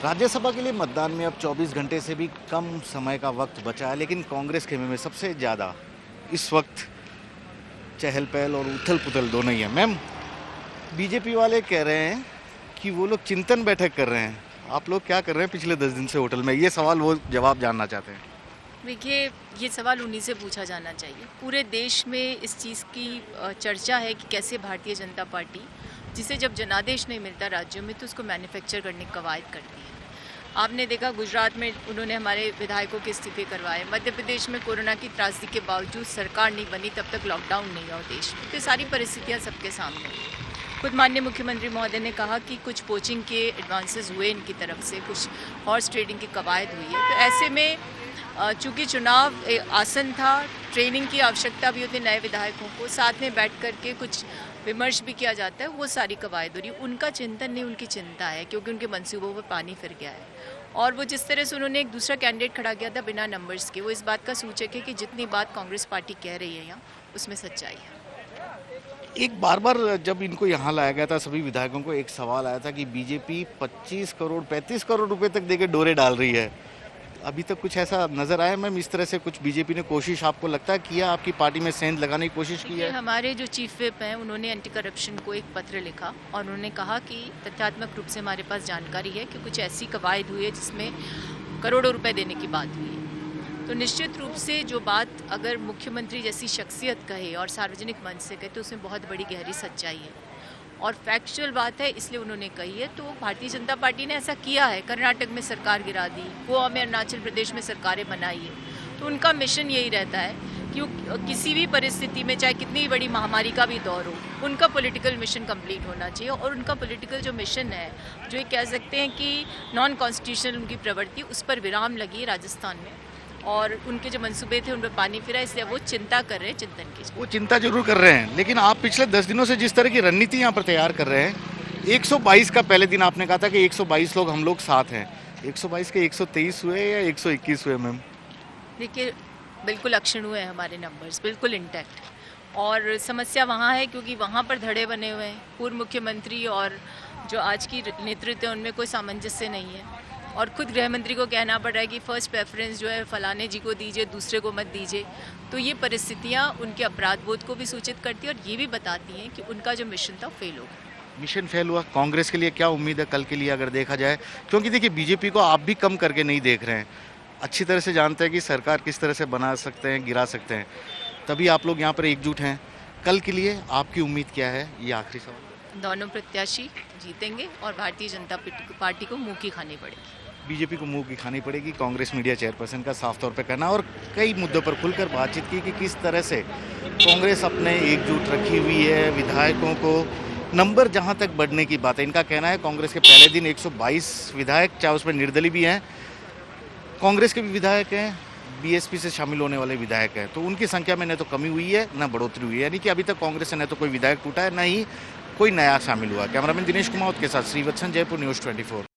राज्यसभा के लिए मतदान में अब 24 घंटे से भी कम समय का वक्त बचा है, लेकिन कांग्रेस खेमे में सबसे ज़्यादा इस वक्त चहल पहल और उथल पुथल दोनों ही है। मैम, बीजेपी वाले कह रहे हैं कि वो लोग चिंतन बैठक कर रहे हैं। आप लोग क्या कर रहे हैं पिछले 10 दिन से होटल में? ये सवाल वो जवाब जानना चाहते हैं। देखिए, ये सवाल उन्हीं से पूछा जाना चाहिए। पूरे देश में इस चीज़ की चर्चा है कि कैसे भारतीय जनता पार्टी, जिसे जब जनादेश नहीं मिलता राज्यों में, तो उसको मैन्युफैक्चर करने की कवायद करती है। आपने देखा गुजरात में उन्होंने हमारे विधायकों के इस्तीफे करवाए। मध्य प्रदेश में कोरोना की त्रासदी के बावजूद सरकार नहीं बनी, तब तक लॉकडाउन नहीं हुआ देश में। तो सारी परिस्थितियाँ सबके सामने हैं। खुद माननीय मुख्यमंत्री महोदय ने कहा कि कुछ कोचिंग के एडवांसेस हुए इनकी तरफ से, कुछ हॉर्स ट्रेडिंग की कवायद हुई है। तो ऐसे में चूँकि चुनाव आसन था, ट्रेनिंग की आवश्यकता भी होती है नए विधायकों को, साथ में बैठ कर के कुछ विमर्श भी किया जाता है। वो सारी कवायद हो रही है। उनका चिंतन नहीं, उनकी चिंता है, क्योंकि उनके मंसूबों पर पानी फिर गया है। और वो जिस तरह से उन्होंने एक दूसरा कैंडिडेट खड़ा किया था बिना नंबर्स के, वो इस बात का सूचक है कि जितनी बात कांग्रेस पार्टी कह रही है यहाँ, उसमें सच्चाई है। एक बार जब इनको यहाँ लाया गया था, सभी विधायकों को एक सवाल आया था कि बीजेपी 25 करोड़ 35 करोड़ रुपए तक देके डोरे डाल रही है। अभी तक कुछ ऐसा नजर आया मैम? इस तरह से कुछ बीजेपी ने कोशिश, आपको लगता है, किया? आपकी पार्टी में सेंध लगाने की कोशिश की है? हमारे जो चीफ विप हैं, उन्होंने एंटी करप्शन को एक पत्र लिखा और उन्होंने कहा कि तथ्यात्मक रूप से हमारे पास जानकारी है कि कुछ ऐसी कवायद हुई है जिसमें करोड़ों रुपए देने की बात हुई है। तो निश्चित रूप से जो बात अगर मुख्यमंत्री जैसी शख्सियत कहे और सार्वजनिक मंच से कहे, तो उसमें बहुत बड़ी गहरी सच्चाई है और फैक्चुअल बात है, इसलिए उन्होंने कही है। तो भारतीय जनता पार्टी ने ऐसा किया है। कर्नाटक में सरकार गिरा दी, गोवा में, अरुणाचल प्रदेश में सरकारें बनाई है। तो उनका मिशन यही रहता है कि किसी भी परिस्थिति में, चाहे कितनी बड़ी महामारी का भी दौर हो, उनका पॉलिटिकल मिशन कंप्लीट होना चाहिए। और उनका पॉलिटिकल जो मिशन है, जो ये कह सकते हैं कि नॉन कॉन्स्टिट्यूशनल उनकी प्रवृत्ति, उस पर विराम लगी राजस्थान में और उनके जो मंसूबे थे उन पर पानी फिरा। इसलिए वो चिंता कर रहे हैं, चिंतन की। वो चिंता जरूर कर रहे हैं, लेकिन आप पिछले 10 दिनों से जिस तरह की रणनीति यहाँ पर तैयार कर रहे हैं, 122 का पहले दिन आपने कहा था कि 122 लोग हम लोग साथ हैं। 122 के 123 हुए या 121 हुए मैम? देखिए, बिल्कुल अक्षुण्ण हुए हैं हमारे नंबर्स, बिल्कुल इंटैक्ट। और समस्या वहाँ है क्योंकि वहाँ पर धड़े बने हुए हैं। पूर्व मुख्यमंत्री और जो आज की नेतृत्व है, उनमें कोई सामंजस्य नहीं है। और खुद गृह मंत्री को कहना पड़ रहा है कि फर्स्ट प्रेफरेंस जो है फलाने जी को दीजिए, दूसरे को मत दीजिए। तो ये परिस्थितियाँ उनके अपराध बोध को भी सूचित करती है और ये भी बताती हैं कि उनका जो मिशन था फेल हो गया। मिशन फेल हुआ। कांग्रेस के लिए क्या उम्मीद है कल के लिए अगर देखा जाए? क्योंकि देखिए, बीजेपी को आप भी कम करके नहीं देख रहे हैं, अच्छी तरह से जानते हैं कि सरकार किस तरह से बना सकते हैं, गिरा सकते हैं, तभी आप लोग यहाँ पर एकजुट हैं। कल के लिए आपकी उम्मीद क्या है? ये आखिरी सवाल। दोनों प्रत्याशी जीतेंगे और भारतीय जनता पार्टी को मुँह की खानी पड़ेगी। बीजेपी को मुंह की खानी पड़ेगी, कांग्रेस मीडिया चेयरपर्सन का साफ तौर पे कहना। और कई मुद्दों पर खुलकर बातचीत की कि किस तरह से कांग्रेस अपने एकजुट रखी हुई है। विधायकों को नंबर जहां तक बढ़ने की बात है, इनका कहना है कांग्रेस के पहले दिन 122 विधायक, चाहे उसमें निर्दलीय भी हैं, कांग्रेस के भी विधायक हैं, बीएसपी से शामिल होने वाले विधायक हैं, तो उनकी संख्या में न तो कमी हुई है न बढ़ोतरी हुई है। यानी कि अभी तक कांग्रेस से न तो कोई विधायक टूटा है, न ही कोई नया शामिल हुआ। कैमरामैन दिनेश कुमार के साथ श्रीवत्सन, जयपुर न्यूज़ 24।